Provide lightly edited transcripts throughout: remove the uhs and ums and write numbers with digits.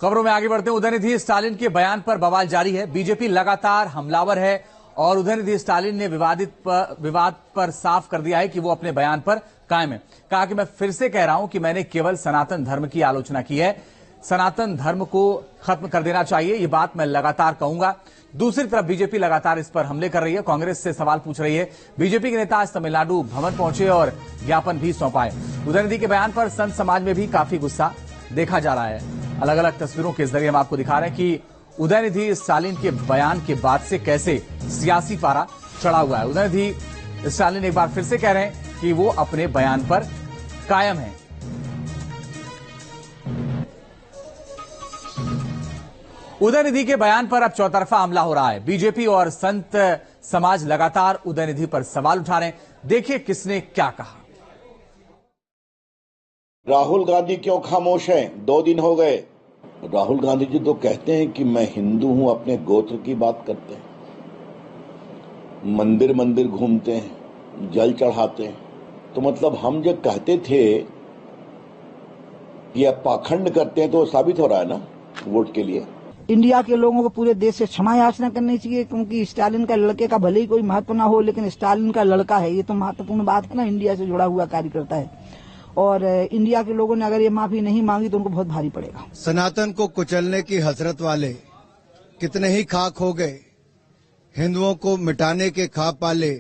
खबरों में आगे बढ़ते हैं। उदयनिधि स्टालिन के बयान पर बवाल जारी है। बीजेपी लगातार हमलावर है और उदयनिधि स्टालिन ने विवाद पर साफ कर दिया है कि वो अपने बयान पर कायम है। कहा कि मैं फिर से कह रहा हूं कि मैंने केवल सनातन धर्म की आलोचना की है, सनातन धर्म को खत्म कर देना चाहिए, ये बात मैं लगातार कहूंगा। दूसरी तरफ बीजेपी लगातार इस पर हमले कर रही है, कांग्रेस से सवाल पूछ रही है। बीजेपी के नेता आज तमिलनाडु भवन पहुंचे और ज्ञापन भी सौंपाए। उदयनिधि के बयान पर संत समाज में भी काफी गुस्सा देखा जा रहा है। अलग अलग तस्वीरों के जरिए हम आपको दिखा रहे हैं कि उदयनिधि स्टालिन के बयान के बाद से कैसे सियासी पारा चढ़ा हुआ है। उदयनिधि स्टालिन एक बार फिर से कह रहे हैं कि वो अपने बयान पर कायम हैं। उदयनिधि के बयान पर अब चौतरफा हमला हो रहा है। बीजेपी और संत समाज लगातार उदयनिधि पर सवाल उठा रहे हैं। देखिए किसने क्या कहा। राहुल गांधी क्यों खामोश हैं? 2 दिन हो गए। राहुल गांधी जी तो कहते हैं कि मैं हिंदू हूं, अपने गोत्र की बात करते हैं, मंदिर मंदिर घूमते हैं, जल चढ़ाते हैं। तो मतलब हम जो कहते थे कि अब पाखंड करते हैं तो साबित हो रहा है ना वोट के लिए। इंडिया के लोगों को पूरे देश से क्षमा याचना करनी चाहिए, क्योंकि स्टालिन का लड़के का भले ही कोई महत्व ना हो, लेकिन स्टालिन का लड़का है, ये तो महत्वपूर्ण बात है ना। इंडिया से जुड़ा हुआ कार्यकर्ता है और इंडिया के लोगों ने अगर ये माफी नहीं मांगी तो उनको बहुत भारी पड़ेगा। सनातन को कुचलने की हसरत वाले कितने ही खाक हो गए, हिंदुओं को मिटाने के ख्वाब पाले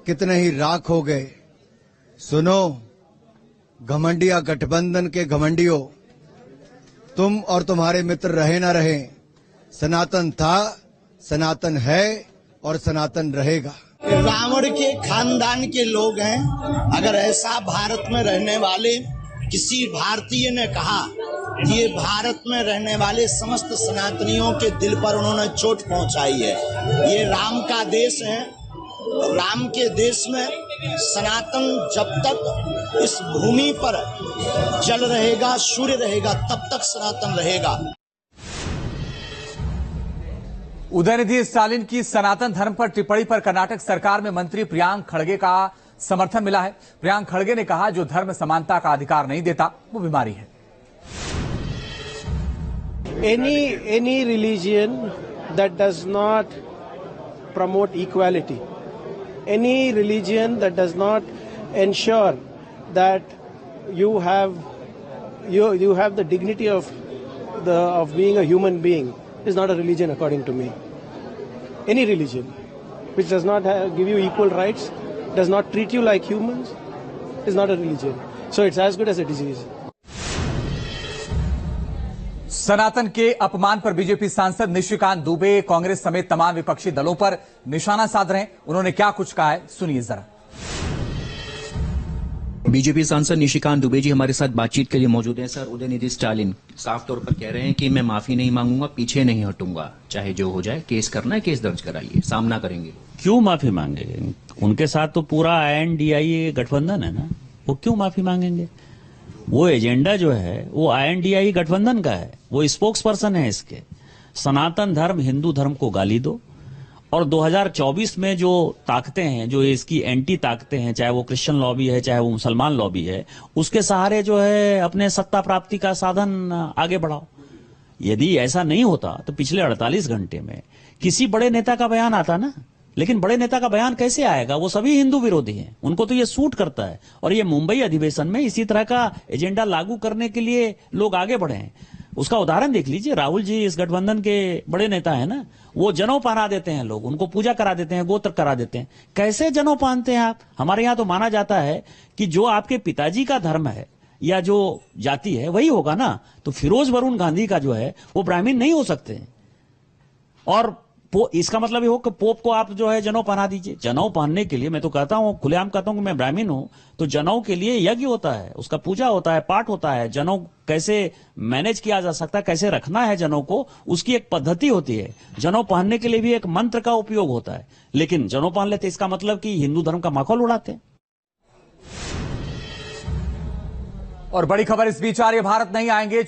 कितने ही राख हो गए। सुनो घमंडिया गठबंधन के घमंडियों, तुम और तुम्हारे मित्र रहे ना रहे, सनातन था, सनातन है और सनातन रहेगा। रावण के खानदान के लोग हैं। अगर ऐसा भारत में रहने वाले किसी भारतीय ने कहा कि ये भारत में रहने वाले समस्त सनातनियों के दिल पर उन्होंने चोट पहुंचाई है। ये राम का देश है। राम के देश में सनातन जब तक इस भूमि पर जल रहेगा, सूर्य रहेगा, तब तक सनातन रहेगा। उदयनिधि स्टालिन की सनातन धर्म पर टिप्पणी पर कर्नाटक सरकार में मंत्री प्रियांक खड़गे का समर्थन मिला है। प्रियांक खड़गे ने कहा जो धर्म समानता का अधिकार नहीं देता वो बीमारी है। Any religion that does not promote equality, any religion that does not ensure that you have the dignity of being a human being is not a religion according to me. Any religion which does not give you equal rights, does not treat you like humans, is not a religion. So it's as good as a disease. सनातन के अपमान पर BJP सांसद निशिकांत दुबे कांग्रेस समेत तमाम विपक्षी दलों पर निशाना साध रहे हैं। उन्होंने क्या कुछ कहा है सुनिए जरा। बीजेपी सांसद निशिकांत दुबे जी हमारे साथ बातचीत के लिए मौजूद हैं। सर, उदयनिधि स्टालिन साफ तौर पर कह रहे हैं कि मैं माफी नहीं मांगूंगा, पीछे नहीं हटूंगा, चाहे जो हो जाए। केस करना है, केस दर्ज कराइए, सामना करेंगे। क्यों माफी मांगेंगे? उनके साथ तो पूरा INDIA गठबंधन है ना, वो क्यों माफी मांगेंगे? वो एजेंडा जो है वो INDIA गठबंधन का है, वो स्पोक्स पर्सन है इसके। सनातन धर्म, हिंदू धर्म को गाली दो और 2024 में जो ताकतें हैं, जो इसकी एंटी ताकतें हैं, चाहे वो क्रिश्चियन लॉबी है, चाहे वो मुसलमान लॉबी है, उसके सहारे जो है अपने सत्ता प्राप्ति का साधन आगे बढ़ाओ। यदि ऐसा नहीं होता तो पिछले 48 घंटे में किसी बड़े नेता का बयान आता ना, लेकिन बड़े नेता का बयान कैसे आएगा? वो सभी हिंदू विरोधी हैं, उनको तो ये सूट करता है। और ये मुंबई अधिवेशन में इसी तरह का एजेंडा लागू करने के लिए लोग आगे बढ़े हैं। उसका उदाहरण देख लीजिए। राहुल जी इस गठबंधन के बड़े नेता है ना, वो जनेऊ पहना देते हैं, लोग उनको पूजा करा देते हैं, गोत्र करा देते हैं। कैसे जनेऊ पहनते हैं आप? हमारे यहां तो माना जाता है कि जो आपके पिताजी का धर्म है या जो जाति है वही होगा ना। तो फिरोज वरुण गांधी का जो है वो ब्राह्मण नहीं हो सकते। और इसका मतलब ये हो कि पोप को आप जो है जनेऊ पहना दीजिए। जनेऊ पहनने के लिए मैं तो कहता हूं, खुलेआम कहता हूं कि मैं ब्राह्मण हूं, तो जनेऊ के लिए यज्ञ होता है, उसका पूजा होता है, पाठ होता है। जनेऊ कैसे मैनेज किया जा सकता है, कैसे रखना है जनेऊ को, उसकी एक पद्धति होती है। जनेऊ पहनने के लिए भी एक मंत्र का उपयोग होता है। लेकिन जनेऊ पहन लेते इसका मतलब कि हिंदू धर्म का माखौल उड़ाते हैं। और बड़ी खबर इस बीच आ रही है, भारत नहीं आएंगे